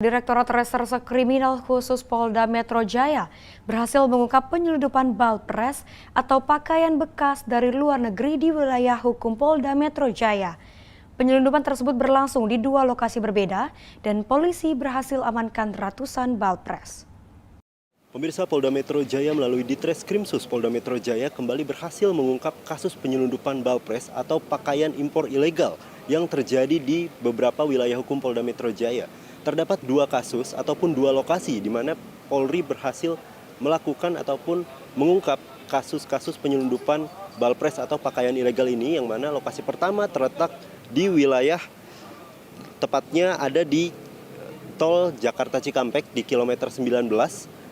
Direktorat Reserse Kriminal Khusus Polda Metro Jaya berhasil mengungkap penyelundupan balpres atau pakaian bekas dari luar negeri di wilayah hukum Polda Metro Jaya. Penyelundupan tersebut berlangsung di dua lokasi berbeda dan polisi berhasil amankan ratusan balpres. Pemirsa, Polda Metro Jaya melalui Ditreskrimsus Polda Metro Jaya kembali berhasil mengungkap kasus penyelundupan balpres atau pakaian impor ilegal yang terjadi di beberapa wilayah hukum Polda Metro Jaya. Terdapat dua kasus ataupun dua lokasi di mana Polri berhasil melakukan ataupun mengungkap kasus-kasus penyelundupan balpres atau pakaian ilegal ini, yang mana lokasi pertama terletak di wilayah, tepatnya ada di tol Jakarta Cikampek di kilometer 19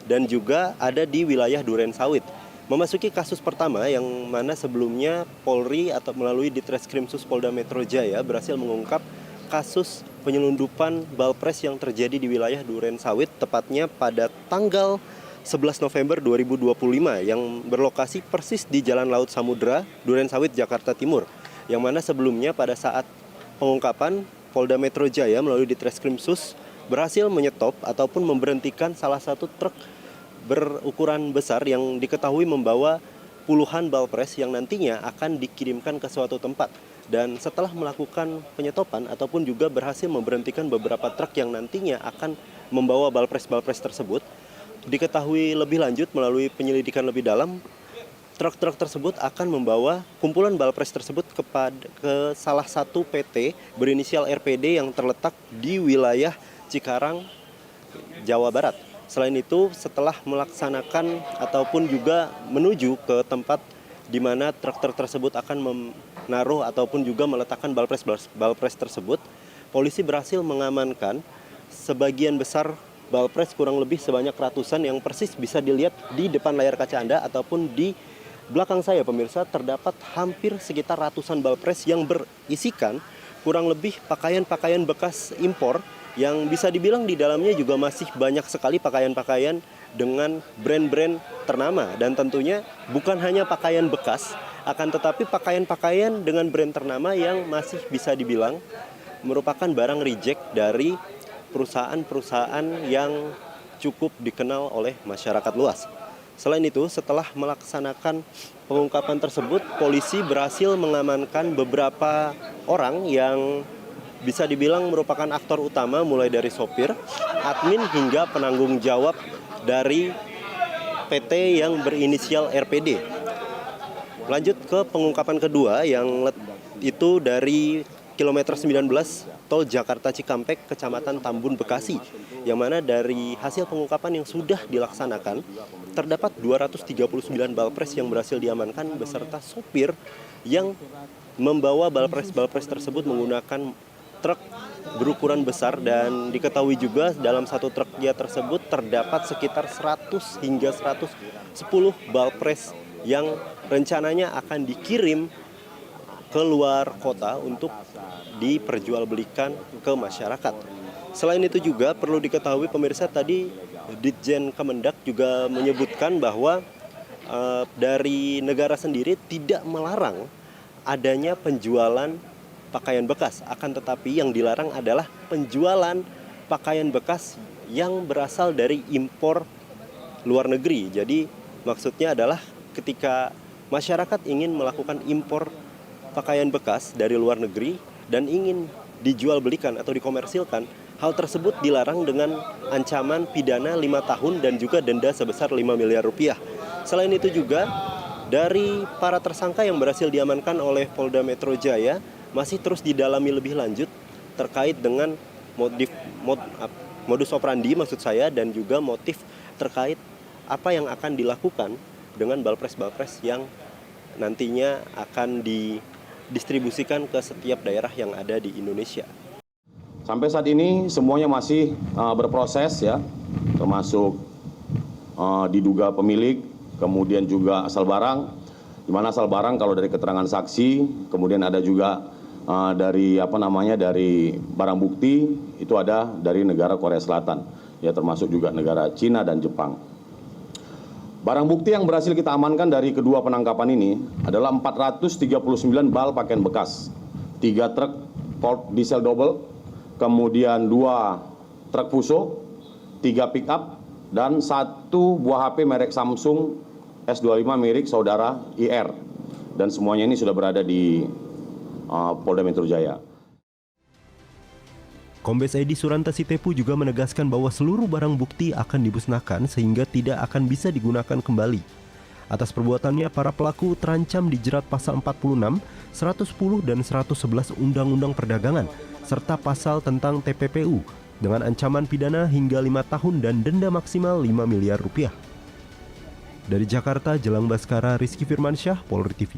dan juga ada di wilayah Durensawit. Memasuki kasus pertama yang mana sebelumnya Polri atau melalui Ditreskrimsus Polda Metro Jaya berhasil mengungkap kasus penyelundupan balpres yang terjadi di wilayah Durensawit, tepatnya pada tanggal 11 November 2025 yang berlokasi persis di Jalan Laut Samudra, Durensawit, Jakarta Timur. Yang mana sebelumnya pada saat pengungkapan, Polda Metro Jaya melalui Ditreskrimsus berhasil menyetop ataupun memberhentikan salah satu truk berukuran besar yang diketahui membawa puluhan balpres yang nantinya akan dikirimkan ke suatu tempat. Dan setelah melakukan penyetopan ataupun juga berhasil memberhentikan beberapa truk yang nantinya akan membawa balpres-balpres tersebut, diketahui lebih lanjut melalui penyelidikan lebih dalam, truk-truk tersebut akan membawa kumpulan balpres tersebut ke salah satu PT berinisial RPD yang terletak di wilayah Cikarang, Jawa Barat. Selain itu, setelah melaksanakan ataupun juga menuju ke tempat di mana truk-truk tersebut akan menaruh ataupun juga meletakkan balpres tersebut, polisi berhasil mengamankan sebagian besar balpres, kurang lebih sebanyak ratusan, yang persis bisa dilihat di depan layar kaca Anda ataupun di belakang saya. Pemirsa, terdapat hampir sekitar ratusan balpres yang berisikan kurang lebih pakaian-pakaian bekas impor yang bisa dibilang di dalamnya juga masih banyak sekali pakaian-pakaian dengan brand-brand ternama. Dan tentunya bukan hanya pakaian bekas, akan tetapi pakaian-pakaian dengan brand ternama yang masih bisa dibilang merupakan barang reject dari perusahaan-perusahaan yang cukup dikenal oleh masyarakat luas. Selain itu, setelah melaksanakan pengungkapan tersebut, polisi berhasil mengamankan beberapa orang yang bisa dibilang merupakan aktor utama, mulai dari sopir, admin, hingga penanggung jawab dari PT yang berinisial RPD. Lanjut ke pengungkapan kedua yang itu dari kilometer 19 tol Jakarta Cikampek, Kecamatan Tambun, Bekasi, yang mana dari hasil pengungkapan yang sudah dilaksanakan terdapat 239 balpres yang berhasil diamankan beserta sopir yang membawa balpres-balpres tersebut menggunakan truk berukuran besar. Dan diketahui juga dalam satu truknya tersebut terdapat sekitar 100 hingga 110 balpres yang rencananya akan dikirim ke luar kota untuk diperjualbelikan ke masyarakat. Selain itu juga perlu diketahui, pemirsa, tadi Ditjen Kemendak juga menyebutkan bahwa dari negara sendiri tidak melarang adanya penjualan pakaian bekas, akan tetapi yang dilarang adalah penjualan pakaian bekas yang berasal dari impor luar negeri. Jadi maksudnya adalah ketika masyarakat ingin melakukan impor pakaian bekas dari luar negeri dan ingin dijual belikan atau dikomersilkan, hal tersebut dilarang dengan ancaman pidana 5 tahun dan juga denda sebesar 5 miliar rupiah. Selain itu juga dari para tersangka yang berhasil diamankan oleh Polda Metro Jaya masih terus didalami lebih lanjut terkait dengan modus operandi maksud saya, dan juga motif terkait apa yang akan dilakukan dengan balpres-balpres yang nantinya akan didistribusikan ke setiap daerah yang ada di Indonesia. Sampai saat ini semuanya masih berproses ya, termasuk diduga pemilik, kemudian juga asal barang, di mana asal barang kalau dari keterangan saksi, kemudian ada juga dari barang bukti itu ada dari negara Korea Selatan, ya, termasuk juga negara Cina dan Jepang. Barang bukti yang berhasil kita amankan dari kedua penangkapan ini adalah 439 bal pakaian bekas, 3 truk Ford diesel double, kemudian 2 truk Fuso, 3 pick-up, dan 1 buah HP merek Samsung S25 milik saudara IR. Dan semuanya ini sudah berada di Polda Metro Jaya. Kombes Edi Suranta Sitepu juga menegaskan bahwa seluruh barang bukti akan dimusnahkan sehingga tidak akan bisa digunakan kembali. Atas perbuatannya, para pelaku terancam dijerat pasal 46, 110, dan 111 Undang-Undang Perdagangan, serta pasal tentang TPPU, dengan ancaman pidana hingga 5 tahun dan denda maksimal 5 miliar rupiah. Dari Jakarta, Jelang Baskara, Rizky Firmansyah, Polri TV.